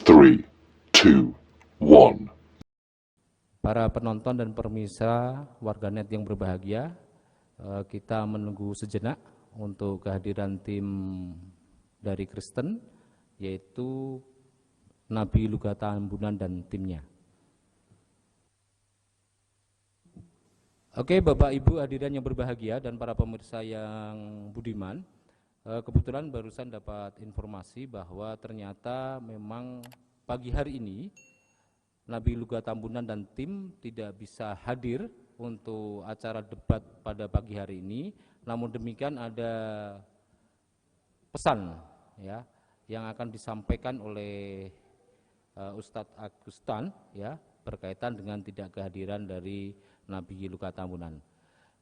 3, 2, 1. Para penonton dan pemirsa warganet yang berbahagia, kita menunggu sejenak untuk kehadiran tim dari Kristen, yaitu Nabi Luga Tambunan dan timnya. Oke, Bapak Ibu hadirin yang berbahagia dan para pemirsa yang budiman, kebetulan barusan dapat informasi bahwa ternyata memang pagi hari ini Nabi Luga Tambunan dan tim tidak bisa hadir untuk acara debat pada pagi hari ini. Namun demikian ada pesan ya yang akan disampaikan oleh Ustadz Agustan ya berkaitan dengan tidak kehadiran dari Nabi Luga Tambunan.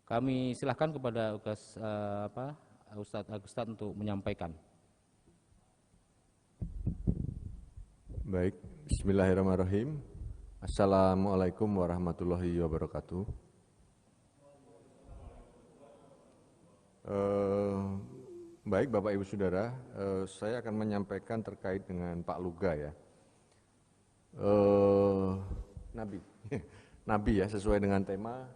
Kami silahkan kepada Ustadz Agustan untuk menyampaikan. Baik, bismillahirrahmanirrahim. Assalamualaikum warahmatullahi wabarakatuh. Baik Bapak Ibu Saudara, saya akan menyampaikan terkait dengan Pak Luga ya. Nabi ya, sesuai dengan tema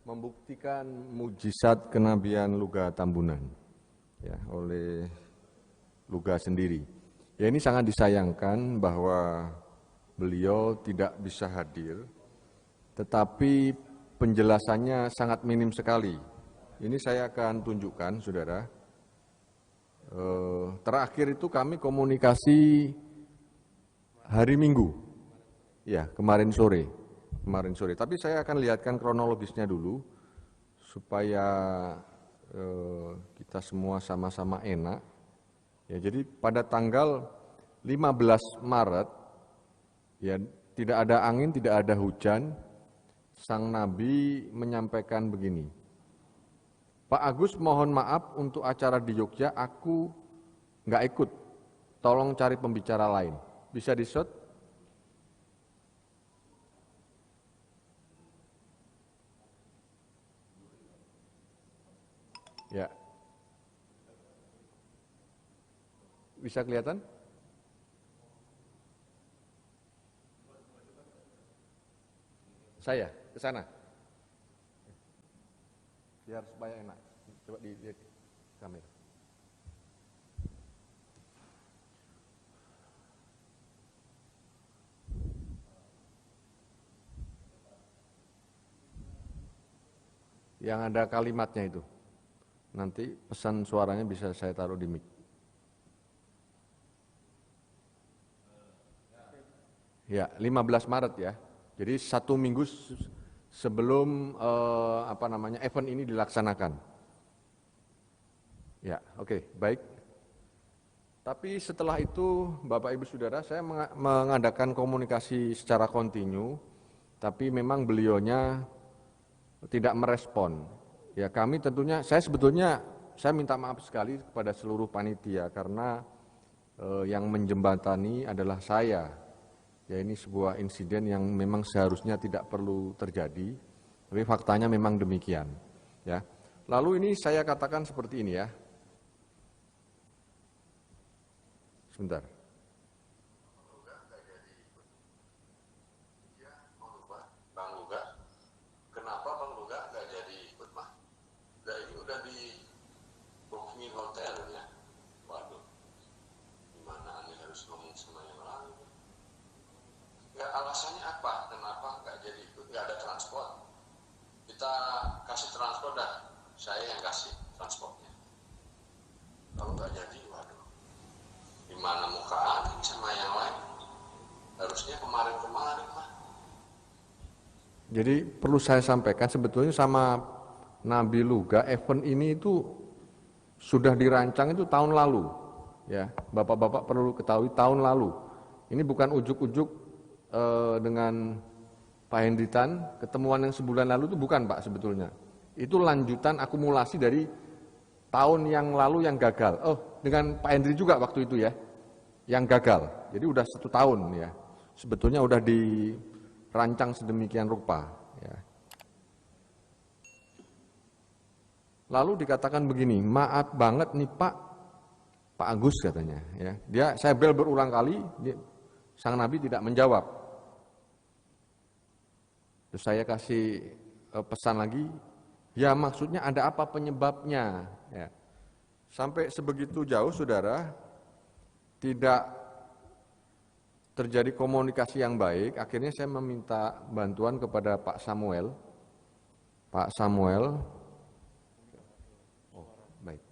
membuktikan mujizat kenabian Luga Tambunan ya oleh Luga sendiri. Ya, ini sangat disayangkan bahwa beliau tidak bisa hadir, tetapi penjelasannya sangat minim sekali. Ini saya akan tunjukkan, saudara. Terakhir itu kami komunikasi hari Minggu, ya kemarin sore. Tapi saya akan lihatkan kronologisnya dulu, supaya kita semua sama-sama enak. Ya, jadi pada tanggal 15 Maret, ya, tidak ada angin, tidak ada hujan, sang Nabi menyampaikan begini, Pak Agus mohon maaf untuk acara di Jogja, aku nggak ikut, tolong cari pembicara lain. Bisa di-shot? Ya. Bisa kelihatan? Saya ke sana. Biar supaya enak. Coba dilihat kamera. Yang ada kalimatnya itu. Nanti pesan suaranya bisa saya taruh di mic. Ya, 15 Maret ya. Jadi 1 minggu sebelum event ini dilaksanakan. Ya, oke, baik. Tapi setelah itu, Bapak Ibu Saudara, saya mengadakan komunikasi secara kontinu, tapi memang beliaunya tidak merespon. Ya, kami tentunya, saya minta maaf sekali kepada seluruh panitia karena yang menjembatani adalah saya. Ya, ini sebuah insiden yang memang seharusnya tidak perlu terjadi, tapi faktanya memang demikian. Ya. Lalu ini saya katakan seperti ini ya. Sebentar. Bang Luga, kenapa Bang Luga nggak jadi ikut mah? Udah ini udah di booking hotelnya. Waduh, gimana Anda harus ngomong sama yang lain? Ya, alasannya apa? Kenapa nggak jadi ikut? Nggak ada transport. Kita kasih transport dah. Saya yang kasih transportnya. Kalau nggak jadi, waduh, gimana muka Anda sama yang lain? Harusnya kemarin-kemarin mah. Jadi perlu saya sampaikan sebetulnya sama Nabi Luga, event ini itu sudah dirancang itu tahun lalu. Ya, Bapak-bapak perlu ketahui tahun lalu. Ini bukan ujuk-ujuk dengan Pak Hendritan, ketemuan yang sebulan lalu itu bukan Pak sebetulnya. Itu lanjutan akumulasi dari tahun yang lalu yang gagal. Oh, dengan Pak Hendri juga waktu itu ya, yang gagal. Jadi udah 1 tahun ya. Sebetulnya udah dirancang sedemikian rupa. Ya. Lalu dikatakan begini, maaf banget nih Pak Agus katanya. Ya, saya bel berulang kali. sang nabi tidak menjawab. Terus saya kasih pesan lagi, ya maksudnya ada apa penyebabnya? Ya. Sampai sebegitu jauh saudara, tidak terjadi komunikasi yang baik. Akhirnya saya meminta bantuan kepada Pak Samuel. Pak Samuel, oh baik.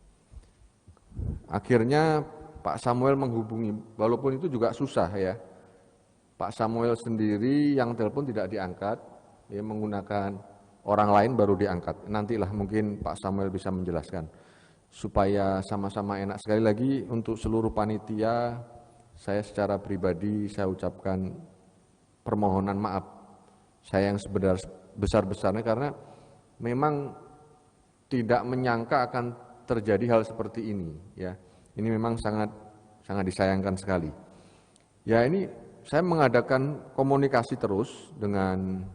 Akhirnya Pak Samuel menghubungi, walaupun itu juga susah ya. Pak Samuel sendiri yang telepon tidak diangkat, dia menggunakan orang lain baru diangkat. Nantilah mungkin Pak Samuel bisa menjelaskan. Supaya sama-sama enak. Sekali lagi untuk seluruh panitia, saya secara pribadi saya ucapkan permohonan maaf. Saya yang sebesar-besarnya karena memang tidak menyangka akan terjadi hal seperti ini ya. Ini memang sangat disayangkan sekali. Ya ini saya mengadakan komunikasi terus dengan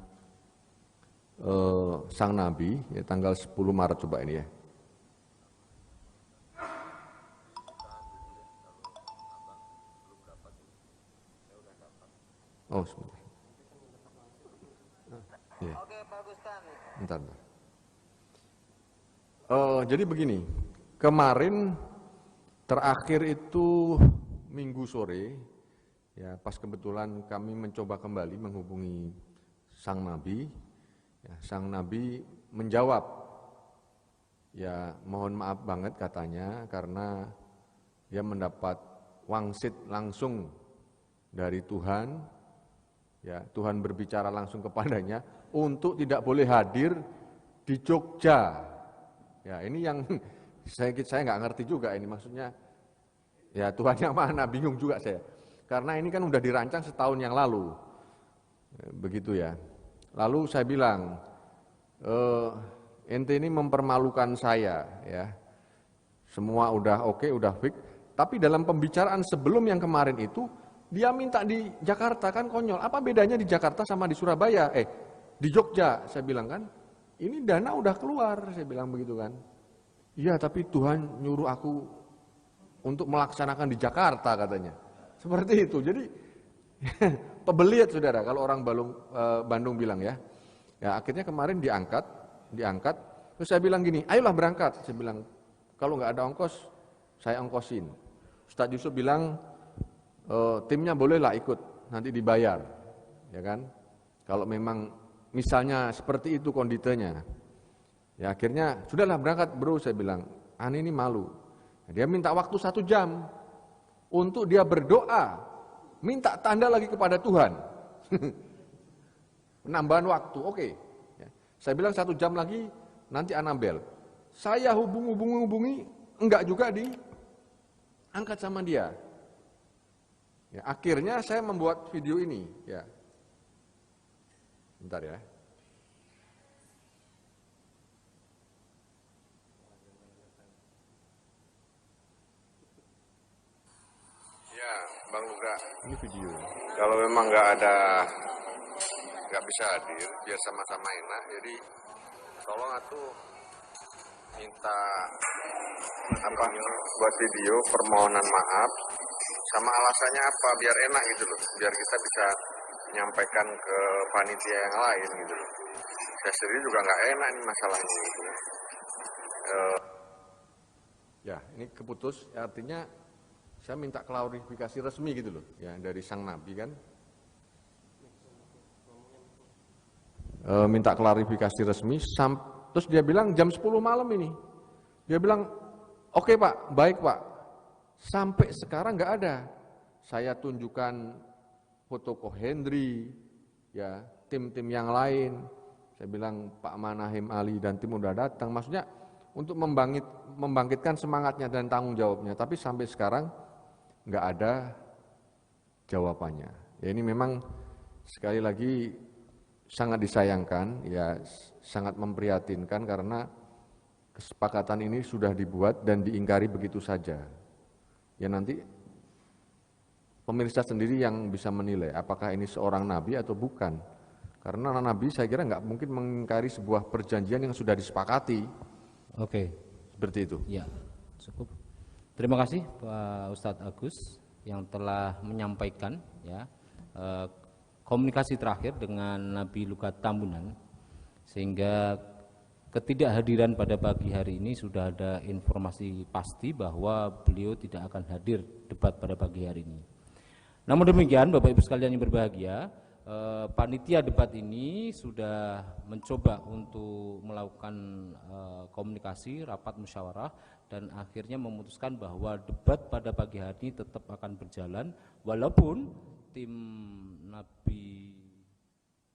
sang nabi ya, tanggal 10 Maret coba ini ya. Oh sebentar. Ya. Oke, Pak Gustan. Bentar. Jadi begini, kemarin terakhir itu Minggu sore, ya pas kebetulan kami mencoba kembali menghubungi sang nabi, ya, sang nabi menjawab, ya mohon maaf banget katanya karena dia mendapat wangsit langsung dari Tuhan, ya Tuhan berbicara langsung kepadanya untuk tidak boleh hadir di Jogja. Ya ini yang saya nggak ngerti juga ini maksudnya. Ya Tuhan yang mana, bingung juga saya. Karena ini kan udah dirancang setahun yang lalu. Begitu ya. Lalu saya bilang, ente ini mempermalukan saya ya. Semua udah oke, udah fix. Tapi dalam pembicaraan sebelum yang kemarin itu, dia minta di Jakarta, kan konyol. Apa bedanya di Jakarta sama di Surabaya? Di Jogja, saya bilang kan. Ini dana udah keluar, saya bilang begitu kan. Iya, tapi Tuhan nyuruh aku untuk melaksanakan di Jakarta katanya. Seperti itu. Jadi pebeliat saudara kalau orang Bandung bilang ya. Ya akhirnya kemarin diangkat. Terus saya bilang gini, ayolah berangkat. Saya bilang kalau nggak ada ongkos, saya ongkosin. Ustaz Yusuf bilang timnya bolehlah ikut, nanti dibayar, ya kan? Kalau memang misalnya seperti itu kondisinya. Ya akhirnya sudahlah berangkat bro, saya bilang. Ani ini malu. Dia minta waktu 1 jam untuk dia berdoa, minta tanda lagi kepada Tuhan. Penambahan waktu, oke. Ya. Saya bilang 1 jam lagi nanti Anabel. Saya hubungi, enggak juga diangkat sama dia. Ya, akhirnya saya membuat video ini. Ya. Bentar ya. Bang Luga, ini video. Kalau memang nggak bisa hadir, biar sama-sama enak. Jadi tolong atuh minta buat video permohonan maaf, sama alasannya apa, biar enak gitu loh, biar kita bisa menyampaikan ke panitia yang lain gitu loh. Saya sendiri juga nggak enak nih masalahnya gitu. Ya, ini keputus, artinya saya minta klarifikasi resmi gitu loh, ya dari sang nabi kan. Minta klarifikasi resmi, terus dia bilang jam 10 malam ini. Dia bilang, oke Pak, baik Pak. Sampai sekarang nggak ada. Saya tunjukkan foto Ko Hendri, ya tim-tim yang lain. Saya bilang Pak Manahim Ali dan tim udah datang. Maksudnya untuk membangkitkan semangatnya dan tanggung jawabnya. Tapi sampai sekarang nggak ada jawabannya. Ya ini memang sekali lagi sangat disayangkan, ya sangat memprihatinkan karena kesepakatan ini sudah dibuat dan diingkari begitu saja. Ya nanti pemirsa sendiri yang bisa menilai apakah ini seorang nabi atau bukan. Karena nabi saya kira nggak mungkin mengingkari sebuah perjanjian yang sudah disepakati. Oke. Seperti itu. Ya, cukup. Terima kasih Pak Ustadz Agus yang telah menyampaikan ya komunikasi terakhir dengan Nabi Luga Tambunan, sehingga ketidakhadiran pada pagi hari ini sudah ada informasi pasti bahwa beliau tidak akan hadir debat pada pagi hari ini. Namun demikian, Bapak Ibu sekalian yang berbahagia, panitia debat ini sudah mencoba untuk melakukan komunikasi, rapat musyawarah, dan akhirnya memutuskan bahwa debat pada pagi hari ini tetap akan berjalan walaupun tim Nabi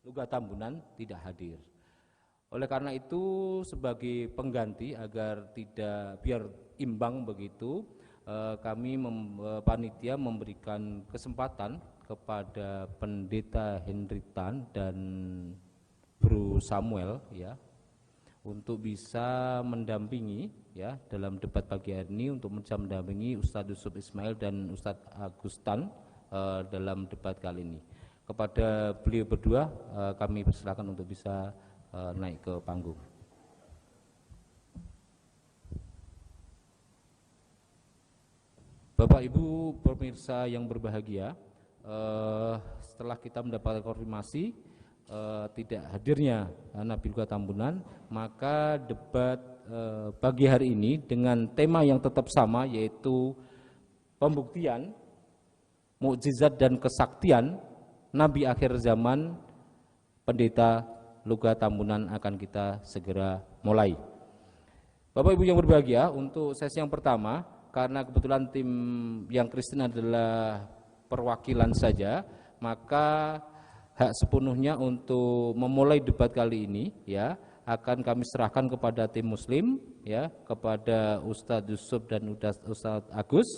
Luga Tambunan tidak hadir. Oleh karena itu, sebagai pengganti agar tidak biar imbang begitu, kami panitia memberikan kesempatan kepada Pendeta Henry Tan dan Bro Samuel ya untuk bisa mendampingi ya dalam debat pagi hari ini, untuk bisa mendampingi Ustadz Yusuf Ismail dan Ustadz Agus Tan dalam debat kali ini. Kepada beliau berdua kami persilakan untuk bisa naik ke panggung. Bapak Ibu pemirsa yang berbahagia, setelah kita mendapatkan konfirmasi tidak hadirnya Nabi Luga Tambunan, maka debat pagi hari ini dengan tema yang tetap sama, yaitu pembuktian mukjizat dan kesaktian Nabi akhir zaman Pendeta Luga Tambunan akan kita segera mulai. Bapak Ibu yang berbahagia, untuk sesi yang pertama, karena kebetulan tim yang Kristen adalah perwakilan saja, maka hak sepenuhnya untuk memulai debat kali ini ya akan kami serahkan kepada tim Muslim ya, kepada Ustadz Yusuf dan Ustadz Agus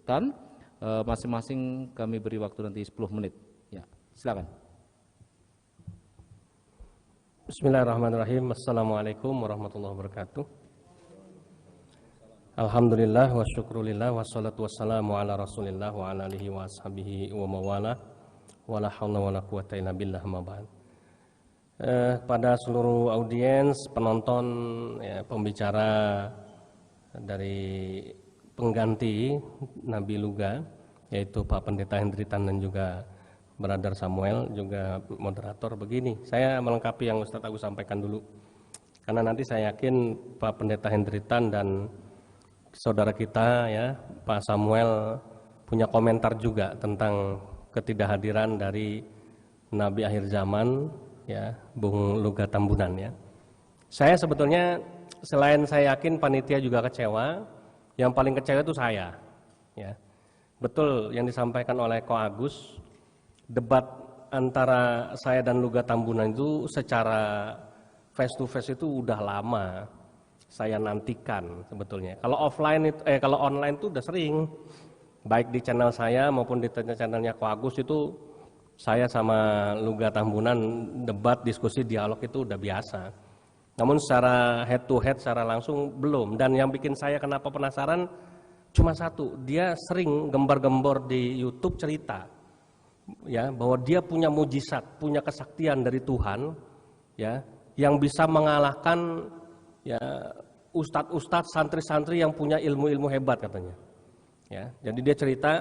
Tan. Masing-masing kami beri waktu nanti 10 menit ya, silakan. Bismillahirrahmanirrahim. Assalamualaikum warahmatullahi wabarakatuh. Alhamdulillah wa syukrulillah wassalatu wassalamu ala rasulillah wa ala alihi wa ashabihi wa mawala wa la hawla wa la quwata illa billah ma ba'd. Pada seluruh audiens, penonton, ya, pembicara dari pengganti Nabi Luga, yaitu Pak Pendeta Henry Tan dan juga Brother Samuel, juga moderator, begini. Saya melengkapi yang Ustadz Agus sampaikan dulu, karena nanti saya yakin Pak Pendeta Henry Tan dan saudara kita ya Pak Samuel punya komentar juga tentang ketidakhadiran dari Nabi akhir zaman ya Bung Luga Tambunan ya. Saya sebetulnya selain saya yakin panitia juga kecewa, yang paling kecewa itu saya ya. Betul yang disampaikan oleh Ko Agus, debat antara saya dan Luga Tambunan itu secara face to face itu udah lama saya nantikan sebetulnya. Kalau offline itu, kalau online itu udah sering, baik di channel saya maupun di channelnya Ko Agus itu saya sama Luga Tambunan debat, diskusi, dialog itu udah biasa. Namun secara head to head, secara langsung belum. Dan yang bikin saya kenapa penasaran cuma satu, dia sering gembar-gembor di YouTube cerita ya bahwa dia punya mujizat, punya kesaktian dari Tuhan ya yang bisa mengalahkan ya ustadz-ustadz, santri-santri yang punya ilmu-ilmu hebat katanya. Ya, jadi dia cerita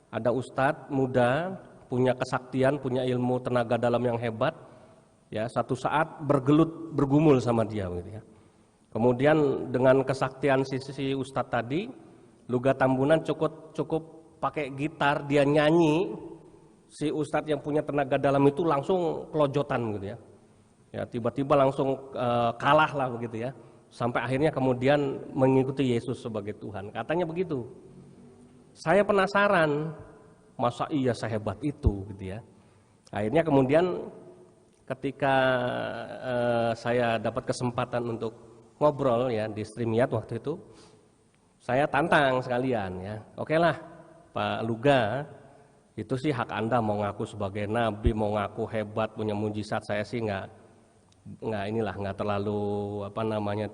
ada ustadz muda punya kesaktian, punya ilmu tenaga dalam yang hebat. Ya, satu saat bergumul sama dia gitu ya. Kemudian dengan kesaktian si ustadz tadi, Luga Tambunan cukup pakai gitar, dia nyanyi, si ustadz yang punya tenaga dalam itu langsung kelojotan gitu ya. Ya, tiba-tiba langsung kalah lah begitu ya. Sampai akhirnya kemudian mengikuti Yesus sebagai Tuhan. Katanya begitu. Saya penasaran, masa iya sehebat itu gitu ya. Akhirnya kemudian ketika saya dapat kesempatan untuk ngobrol ya di StreamYard waktu itu, saya tantang sekalian ya. Oke lah Pak Luga, itu sih hak Anda mau ngaku sebagai nabi, mau ngaku hebat, punya mujizat, saya sih nggak terlalu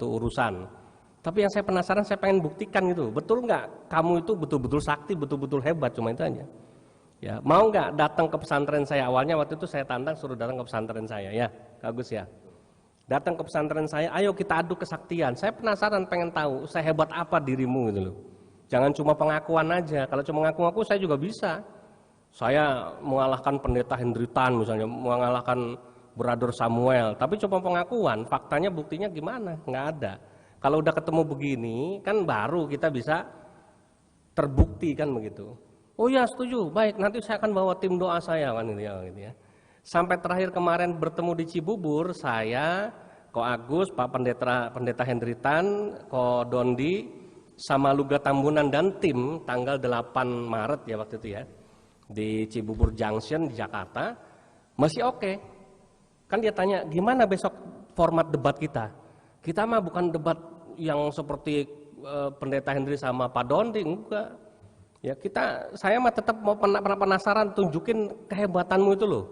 urusan. Tapi yang saya penasaran, saya pengen buktikan gitu, betul nggak kamu itu betul-betul sakti, betul-betul hebat, cuma itu aja. Ya, mau nggak datang ke pesantren saya? Awalnya waktu itu saya tantang suruh datang ke pesantren saya ya, bagus ya. Datang ke pesantren saya, ayo kita adu kesaktian. Saya penasaran, pengen tahu sehebat apa dirimu gitu loh. Jangan cuma pengakuan aja. Kalau cuma ngaku-ngaku saya juga bisa. saya mengalahkan pendeta Hendritan misalnya, mengalahkan Brother Samuel, tapi cuma pengakuan, faktanya buktinya gimana? Nggak ada. Kalau udah ketemu begini, kan baru kita bisa terbukti kan begitu. Oh ya setuju, baik nanti saya akan bawa tim doa saya kan gitu ya. Sampai terakhir kemarin bertemu di Cibubur, saya, Ko Agus, Pak Pendeta Hendritan, Ko Dondi, sama Luga Tambunan dan tim tanggal 8 Maret ya waktu itu ya, di Cibubur Junction di Jakarta, masih oke. Kan dia tanya, gimana besok format debat kita? Kita mah bukan debat yang seperti Pendeta Hendri sama Pak Dondi, enggak. Ya saya mah tetap mau penasaran, tunjukin kehebatanmu itu loh.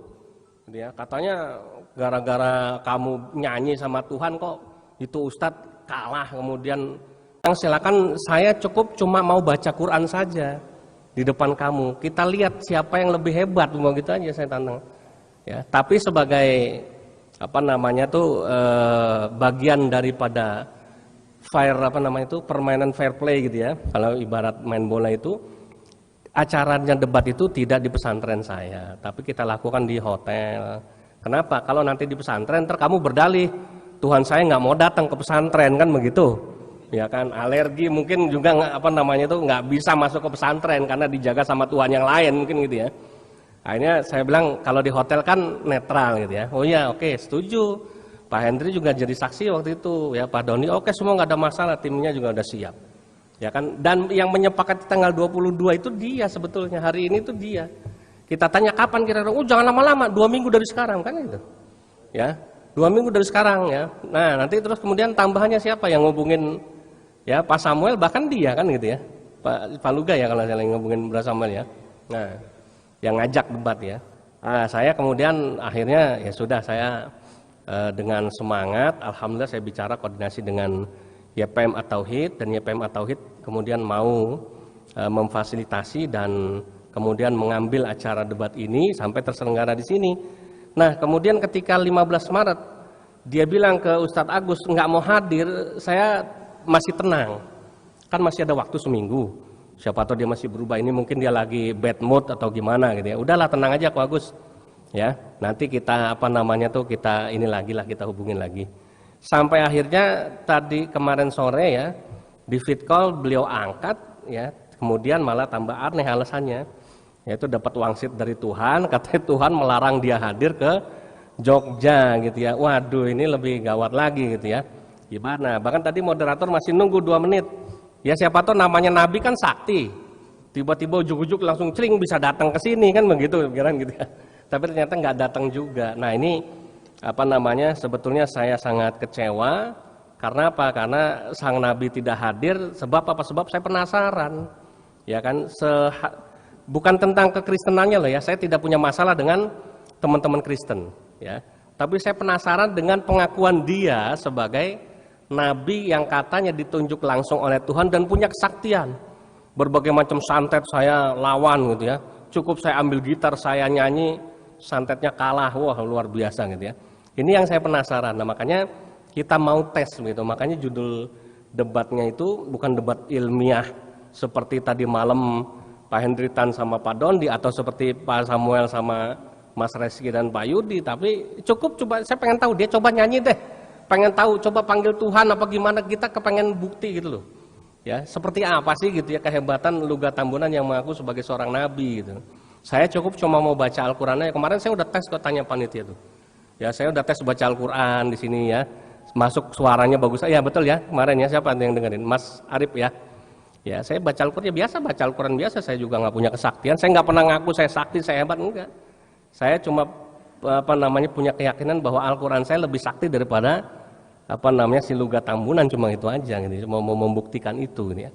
Ya, katanya gara-gara kamu nyanyi sama Tuhan kok itu Ustadz kalah, kemudian silakan, saya cukup cuma mau baca Quran saja di depan kamu. Kita lihat siapa yang lebih hebat, mau gitu aja saya tantang. Ya, tapi sebagai bagian daripada permainan fair play gitu ya. Kalau ibarat main bola itu, acaranya debat itu tidak di pesantren saya, tapi kita lakukan di hotel. Kenapa? Kalau nanti di pesantren, ntar kamu berdalih, Tuhan saya nggak mau datang ke pesantren kan begitu, ya kan? Alergi mungkin juga nggak bisa masuk ke pesantren karena dijaga sama Tuhan yang lain mungkin gitu ya. Akhirnya saya bilang kalau di hotel kan netral gitu ya. Oh ya oke, setuju. Pak Hendri juga jadi saksi waktu itu ya, Pak Doni oke semua nggak ada masalah, timnya juga udah siap. Ya kan, dan yang menyepakati tanggal 22 itu dia sebetulnya, hari ini itu dia. Kita tanya kapan kira-kira, jangan lama-lama, 2 minggu dari sekarang kan gitu. Ya, 2 minggu dari sekarang ya. Nah nanti terus kemudian tambahannya siapa yang ngubungin ya, Pak Samuel bahkan dia kan gitu ya. Pak Luga ya kalau saya ngubungin Pak Samuel ya. Nah, yang ngajak debat ya. Nah, saya kemudian akhirnya ya sudah saya dengan semangat, alhamdulillah saya bicara koordinasi dengan YPM At-Tauhid, dan YPM At-Tauhid kemudian mau memfasilitasi dan kemudian mengambil acara debat ini sampai terselenggara di sini. Nah, kemudian ketika 15 Maret dia bilang ke Ustadz Agus nggak mau hadir, saya masih tenang. Kan masih ada waktu seminggu. Siapa tahu dia masih berubah, ini mungkin dia lagi bad mood atau gimana gitu ya. Udahlah tenang aja Ko Agus. Ya, nanti kita kita ini lagi lah, kita hubungin lagi. Sampai akhirnya tadi kemarin sore ya di fit call beliau angkat ya, kemudian malah tambah aneh alasannya, yaitu dapat wangsit dari Tuhan, katanya Tuhan melarang dia hadir ke Jogja gitu ya. Waduh, ini lebih gawat lagi gitu ya. Gimana? Bahkan tadi moderator masih nunggu 2 menit. Ya siapa tahu namanya Nabi kan sakti. Tiba-tiba ujuk-ujuk langsung celing bisa datang ke sini kan begitu pikiran gitu ya. Tapi ternyata nggak datang juga. Nah ini sebetulnya saya sangat kecewa. Karena apa? Karena sang Nabi tidak hadir. Sebab apa? Sebab saya penasaran. Ya kan, bukan tentang kekristenannya loh ya. Saya tidak punya masalah dengan teman-teman Kristen. Ya. Tapi saya penasaran dengan pengakuan dia sebagai Nabi yang katanya ditunjuk langsung oleh Tuhan dan punya kesaktian. Berbagai macam santet saya lawan gitu ya. Cukup saya ambil gitar, saya nyanyi, santetnya kalah. Wah, luar biasa gitu ya. Ini yang saya penasaran. Nah, makanya kita mau tes gitu. Makanya judul debatnya itu bukan debat ilmiah seperti tadi malam Pak Hendritan sama Pak Dondi atau seperti Pak Samuel sama Mas Reski dan Pak Yudi, tapi cukup coba saya pengen tahu dia coba nyanyi deh. Pengen tahu, coba panggil Tuhan apa gimana, kita kepengen bukti gitu loh. Ya, seperti apa sih gitu ya kehebatan Luga Tambunan yang mengaku sebagai seorang nabi gitu. Saya cukup cuma mau baca Al-Qur'annya. Kemarin saya udah tes kok, tanya panitia tuh. Ya, saya udah tes baca Al-Qur'an di sini ya. Masuk suaranya bagus. Ya, betul ya. Kemarin ya, siapa yang dengerin? Mas Arif ya. Ya, saya baca Al-Qur'an ya biasa, baca Al-Qur'an biasa. Saya juga nggak punya kesaktian. Saya nggak pernah ngaku saya sakti, saya hebat, enggak. Saya cuma punya keyakinan bahwa Al-Qur'an saya lebih sakti daripada si Luga Tambunan, cuma itu aja gitu, mau membuktikan itu gitu ya.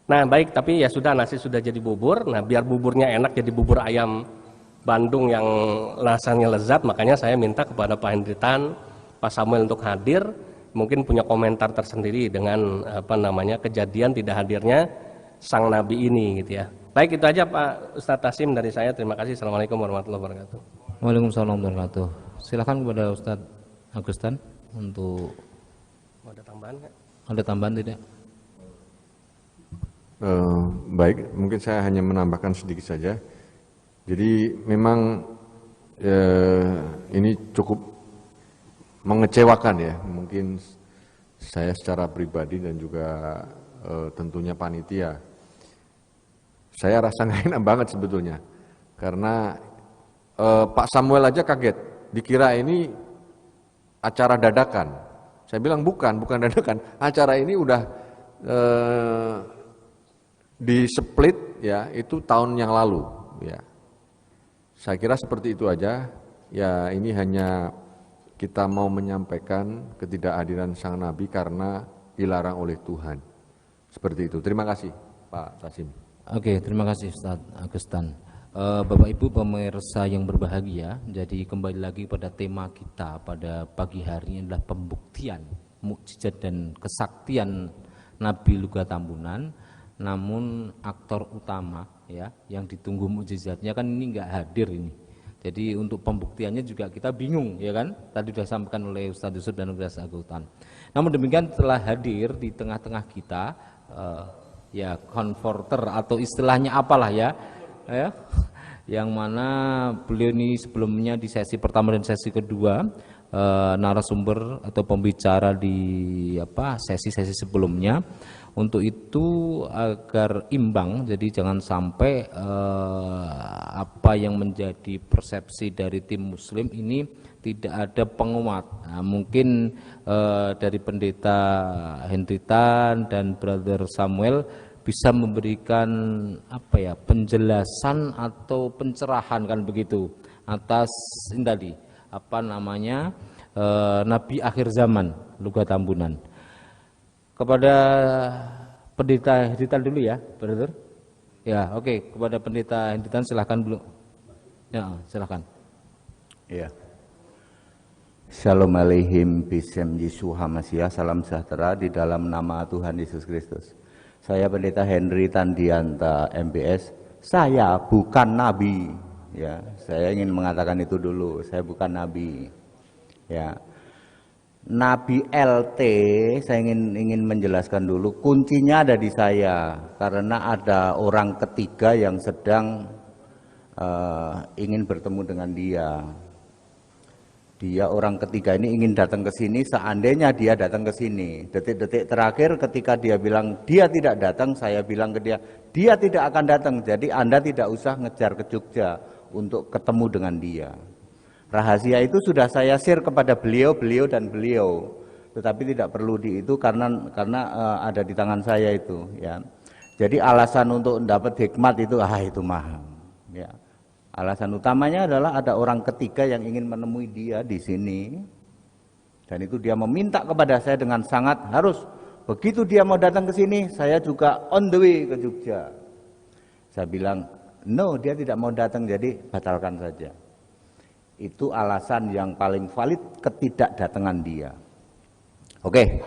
Nah baik, tapi ya sudah, nasi sudah jadi bubur. Nah biar buburnya enak jadi bubur ayam Bandung yang rasanya lezat, makanya saya minta kepada Pak Hendritan, Pak Samuel untuk hadir, mungkin punya komentar tersendiri dengan kejadian tidak hadirnya sang nabi ini gitu ya. Baik, itu aja Pak Ustadz Tasim dari saya. Terima kasih. Assalamualaikum warahmatullahi wabarakatuh. Waalaikumsalam warahmatullahi wabarakatuh. Silakan kepada Ustadz Agustan untuk ada tambahan nggak? Ada tambahan tidak? Baik, mungkin saya hanya menambahkan sedikit saja. Jadi memang ini cukup mengecewakan ya, mungkin saya secara pribadi dan juga tentunya panitia. Saya rasa nggak enak banget sebetulnya, karena Pak Samuel aja kaget, dikira ini acara dadakan. Saya bilang bukan dadakan, acara ini udah di split ya, itu tahun yang lalu ya. Saya kira seperti itu aja. Ya, ini hanya kita mau menyampaikan ketidakhadiran Sang Nabi karena dilarang oleh Tuhan. Seperti itu. Terima kasih, Pak Tasim. Oke, terima kasih Ustaz Agustan. Bapak Ibu pemirsa yang berbahagia, jadi kembali lagi pada tema kita pada pagi hari ini adalah pembuktian mukjizat dan kesaktian Nabi Luga Tambunan. Namun aktor utama ya yang ditunggu mukjizatnya kan ini nggak hadir ini. Jadi untuk pembuktiannya juga kita bingung ya kan. Tadi sudah disampaikan oleh Ustaz Yusuf dan Ustaz Agustan. Namun demikian telah hadir di tengah-tengah kita ya konverter atau istilahnya apalah ya yang mana beliau ini sebelumnya di sesi pertama dan sesi kedua narasumber atau pembicara di sesi-sesi sebelumnya. Untuk itu agar imbang, jadi jangan sampai apa yang menjadi persepsi dari tim Muslim ini tidak ada penguat. Nah, mungkin dari Pendeta Hendritan dan Brother Samuel bisa memberikan penjelasan atau pencerahan kan begitu atas ini tadi Nabi akhir zaman Luga Tambunan. Kepada Pendeta Hendritan dulu ya, brother. Ya, oke. Kepada Pendeta Hendritan silahkan dulu. Ya, silahkan. Ya. Shalom aleihim bisem Yesus Hamasiah, salam sejahtera di dalam nama Tuhan Yesus Kristus. Saya Pendeta Henry Tandianta MBS. Saya bukan nabi. Ya, saya ingin mengatakan itu dulu. Saya bukan nabi. Ya. Nabi LT, saya ingin menjelaskan dulu, kuncinya ada di saya, karena ada orang ketiga yang sedang ingin bertemu dengan dia. Dia orang ketiga ini ingin datang ke sini, seandainya dia datang ke sini. Detik-detik terakhir ketika dia bilang dia tidak datang, saya bilang ke dia, dia tidak akan datang, jadi Anda tidak usah ngejar ke Jogja untuk ketemu dengan dia. Rahasia itu sudah saya share kepada beliau dan beliau, tetapi tidak perlu itu karena ada di tangan saya itu ya. Jadi alasan untuk dapat hikmat itu mah ya. Alasan utamanya adalah ada orang ketiga yang ingin menemui dia di sini, dan itu dia meminta kepada saya dengan sangat harus begitu dia mau datang ke sini, saya juga on the way ke Jogja. Saya bilang no, dia tidak mau datang, jadi batalkan saja. Itu alasan yang paling valid ketidakdatangan dia. Oke,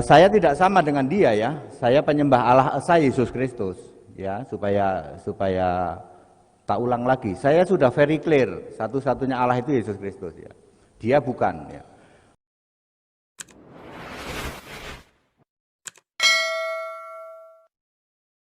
saya tidak sama dengan dia ya. Saya penyembah Allah Esa Yesus Kristus ya, supaya tak ulang lagi. Saya sudah very clear, satu-satunya Allah itu Yesus Kristus ya. Dia bukan ya.